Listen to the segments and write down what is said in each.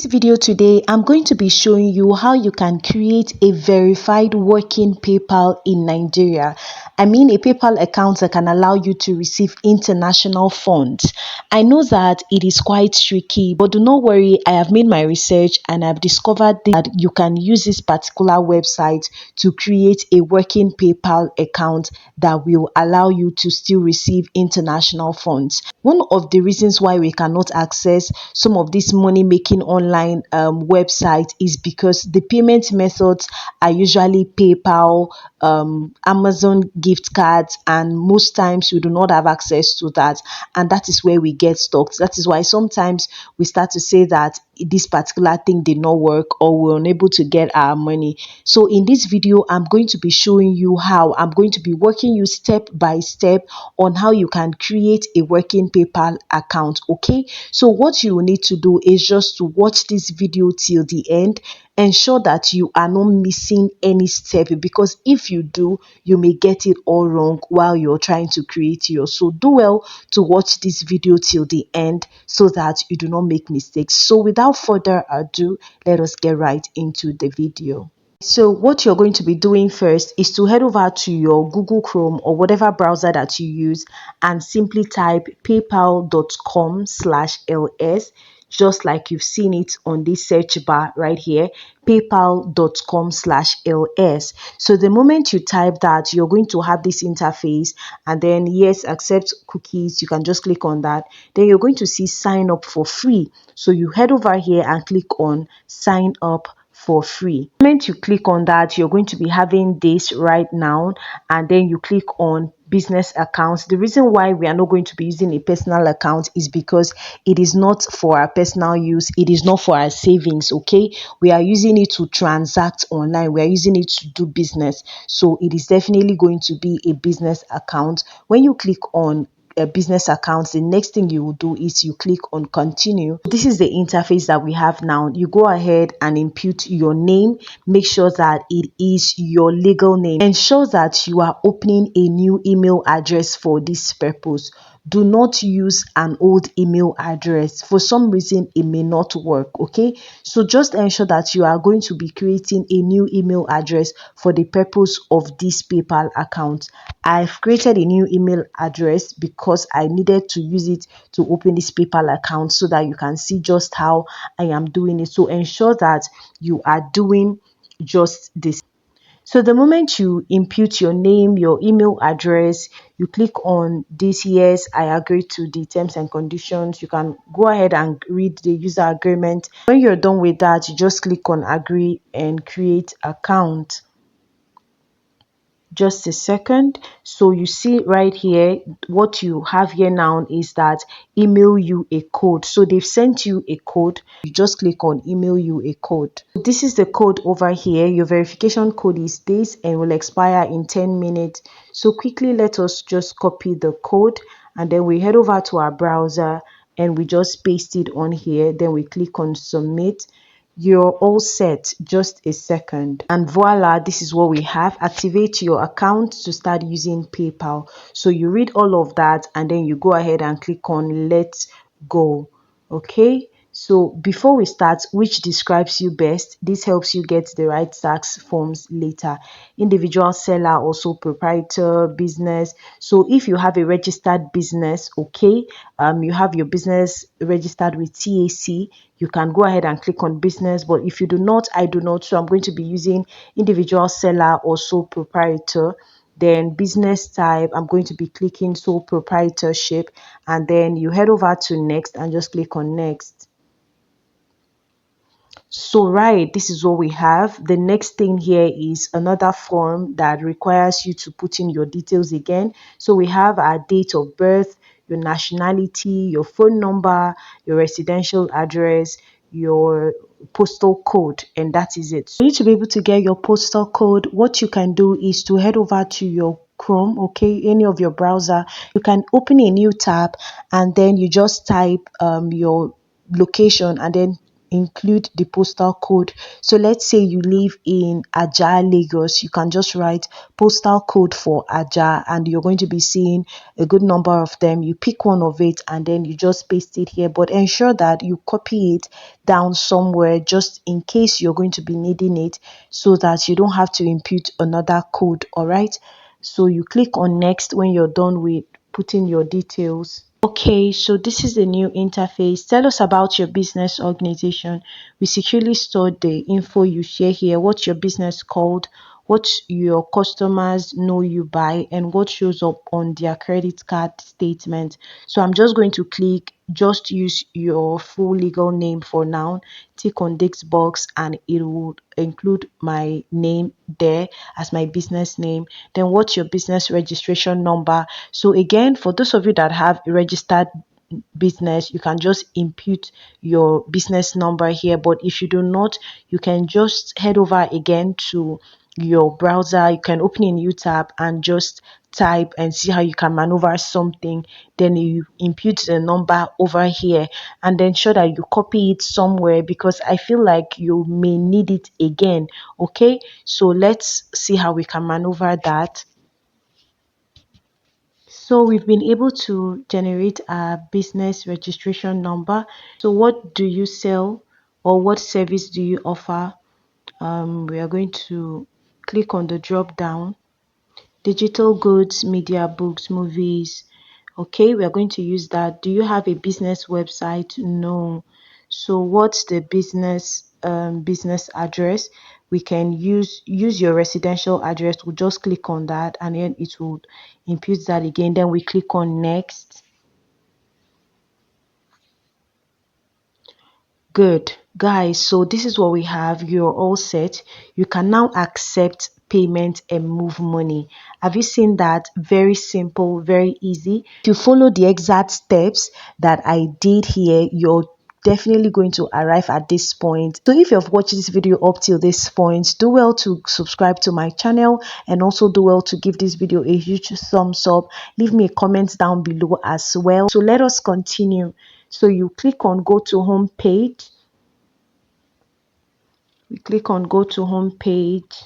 this video today, I'm going to be showing you how you can create a verified working PayPal in Nigeria. I mean a PayPal account that can allow you to receive international funds. I know that it is quite tricky, but do not worry, I have made my research and I've discovered that you can use this particular website to create a working PayPal account that will allow you to still receive international funds. One of the reasons why we cannot access some of these money making online websites is because the payment methods are usually PayPal, Amazon gift cards, and most times we do not have access to that, and that is where we get stuck. That is why sometimes we start to say that this particular thing did not work or we're unable to get our money. So in this video, I'm going to be showing you how. I'm going to be walking you step by step on how you can create a working PayPal account. Okay, so what you will need to do is just to watch this video till the end. Ensure that you are not missing any step, because if you do, you may get it all wrong while you're trying to create yours. So do well to watch this video till the end so that you do not make mistakes. So without further ado, let us get right into the video. So what you're going to be doing first is to head over to your Google Chrome or whatever browser that you use and simply type paypal.com/ls, just like you've seen it on this search bar right here, paypal.com/ls. So the moment you type that, you're going to have this interface, and then yes, accept cookies, you can just click on that. Then you're going to see sign up for free. So you head over here and click on sign up for free. The moment you click on that, you're going to be having this right now, and then you click on business accounts. The reason why we are not going to be using a personal account is because it is not for our personal use, it is not for our savings. Okay, we are using it to transact online, we are using it to do business, so it is definitely going to be a business account. When you click on a business account, the next thing you will do is you click on continue. This is the interface that we have now. You go ahead and input your name. Make sure that it is your legal name. Ensure that you are opening a new email address for this purpose. Do not use an old email address. For some reason it may not work. Okay, so just ensure that you are going to be creating a new email address for the purpose of this PayPal account. I've created a new email address because I needed to use it to open this PayPal account so that you can see just how I am doing it. So ensure that you are doing just this. So the moment you input your name, your email address, you click on this yes, I agree to the terms and conditions. You can go ahead and read the user agreement. When you're done with that, you just click on agree and create account. Just a second. So you see right here, what you have here now is that email you a code. So they've sent you a code. You just click on email you a code. This is the code over here. Your verification code is this and will expire in 10 minutes. So quickly, let us just copy the code, and then we head over to our browser and we just paste it on here. Then we click on submit. You're all set. Just a second, and voila, this is what we have. Activate your account to start using PayPal. So you read all of that and then you go ahead and click on let's go. Okay, so before we start, which describes you best? This helps you get the right tax forms later. Individual seller, also proprietor, business. So if you have a registered business, okay, you have your business registered with TAC, you can go ahead and click on business. But if you do not, I do not, so I'm going to be using individual seller or sole proprietor. Then business type, I'm going to be clicking sole proprietorship, and then you head over to next and just click on next. So right, this is what we have. The next thing here is another form that requires you to put in your details again. So we have our date of birth, your nationality, your phone number, your residential address, your postal code, and that is it. So you need to be able to get your postal code. What you can do is to head over to your Chrome, okay, any of your browser. You can open a new tab and then you just type your location and then include the postal code. So let's say you live in Aja, Lagos, you can just write postal code for Aja, and you're going to be seeing a good number of them. You pick one of it and then you just paste it here, but ensure that you copy it down somewhere just in case you're going to be needing it, so that you don't have to input another code. All right, so you click on next when you're done with putting your details. Okay, so this is the new interface. Tell us about your business organization. We securely store the info you share here. What's your business called? What your customers know you by, and what shows up on their credit card statement. So I'm just going to click just use your full legal name for now. Tick on this box and it will include my name there as my business name. Then what's your business registration number? So again, for those of you that have a registered business, you can just input your business number here, but if you do not, you can just head over again to your browser. You can open a new tab and just type and see how you can maneuver something. Then you input the number over here and then ensure that you copy it somewhere, because I feel like you may need it again. Okay, so let's see how we can maneuver that. So we've been able to generate a business registration number. So what do you sell, or what service do you offer? We are going to click on the drop down. Digital goods, media, books, movies. Okay, we are going to use that. Do you have a business website? No. So what's the business address? We can use your residential address. We'll just click on that and then it will input that again. Then we click on next. Good, guys. So this is what we have. You're all set. You can now accept payment and move money. Have you seen that? Very simple, very easy. If you follow the exact steps that I did here, you're definitely going to arrive at this point. So if you've watched this video up till this point, do well to subscribe to my channel, and also do well to give this video a huge thumbs up. Leave me a comment down below as well. So let us continue. So you click on go to home page. We click on go to home page.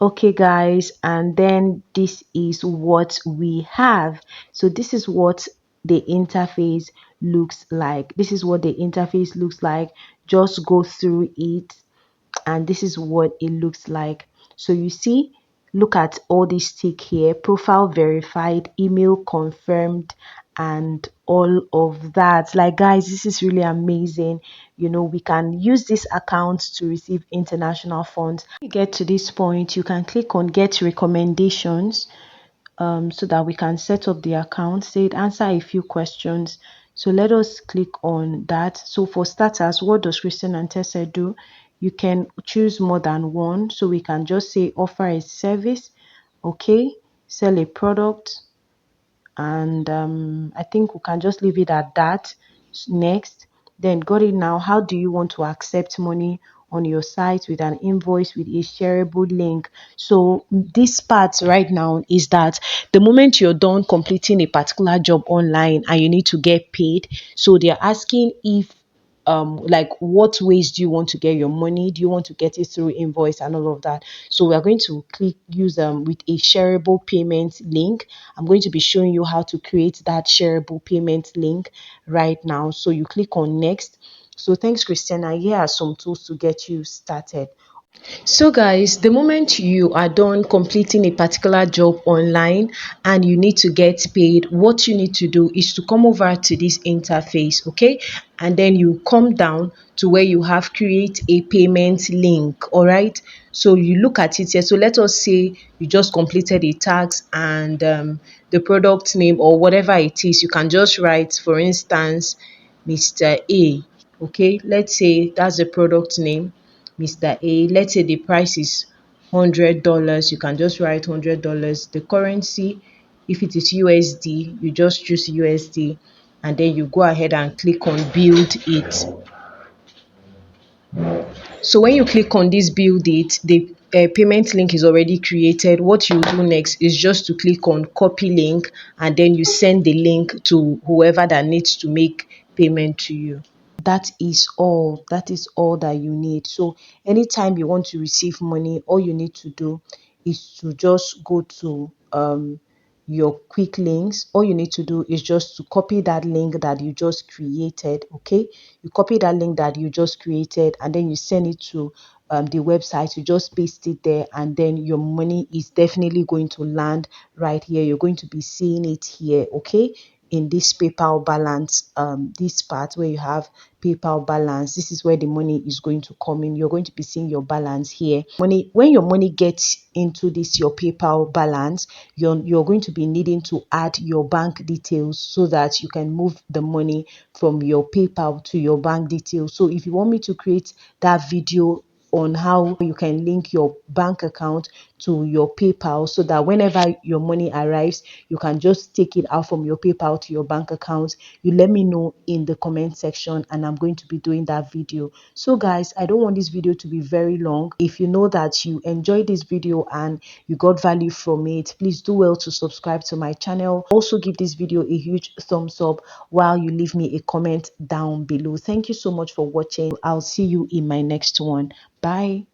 Okay guys, and then this is what we have. So this is what the interface looks like. This is what the interface looks like. Just go through it and this is what it looks like. So you see, look at all this tick here: profile verified, email confirmed, and all of that. Like guys, this is really amazing. You know, we can use this account to receive international funds. When you get to this point, you can click on get recommendations, so that we can set up the account. Say it answer a few questions. So let us click on that. So for starters, what does Christian and Tessa do? You can choose more than one. So we can just say offer a service, okay, sell a product, and I think we can just leave it at that. Next, then got it. Now how do you want to accept money on your site? With an invoice, with a shareable link. So this part right now is that the moment you're done completing a particular job online and you need to get paid, so they're asking if like what ways do you want to get your money? Do you want to get it through invoice and all of that? So we are going to click use with a shareable payment link. I'm going to be showing you how to create that shareable payment link right now. So you click on next. So thanks Christiana, here are some tools to get you started. So guys, the moment you are done completing a particular job online and you need to get paid, what you need to do is to come over to this interface, okay? And then you come down to where you have create a payment link, all right? So you look at it here. So let us say you just completed a task and the product name or whatever it is, you can just write, for instance, Mr. A, okay? Let's say that's the product name. Mr. A. Let's say the price is $100. You can just write $100. The currency, if it is USD, you just choose USD and then you go ahead and click on build it. So when you click on this build it, the payment link is already created. What you do next is just to click on copy link and then you send the link to whoever that needs to make payment to you. that is all that you need. So anytime you want to receive money, all you need to do is to just go to your quick links. All you need to do is just to copy that link that you just created. Okay, you copy that link that you just created and then you send it to the website. You just paste it there and then your money is definitely going to land right here. You're going to be seeing it here. Okay, in this PayPal balance, this part where you have PayPal balance, this is where the money is going to come in. You're going to be seeing your balance here. Money, when your money gets into this your PayPal balance, you're going to be needing to add your bank details so that you can move the money from your PayPal to your bank details. So if you want me to create that video on how you can link your bank account to your PayPal so that whenever your money arrives, you can just take it out from your PayPal to your bank account, you let me know in the comment section and I'm going to be doing that video. So guys, I don't want this video to be very long. If you know that you enjoyed this video and you got value from it, please do well to subscribe to my channel. Also give this video a huge thumbs up while you leave me a comment down below. Thank you so much for watching. I'll see you in my next one. Bye.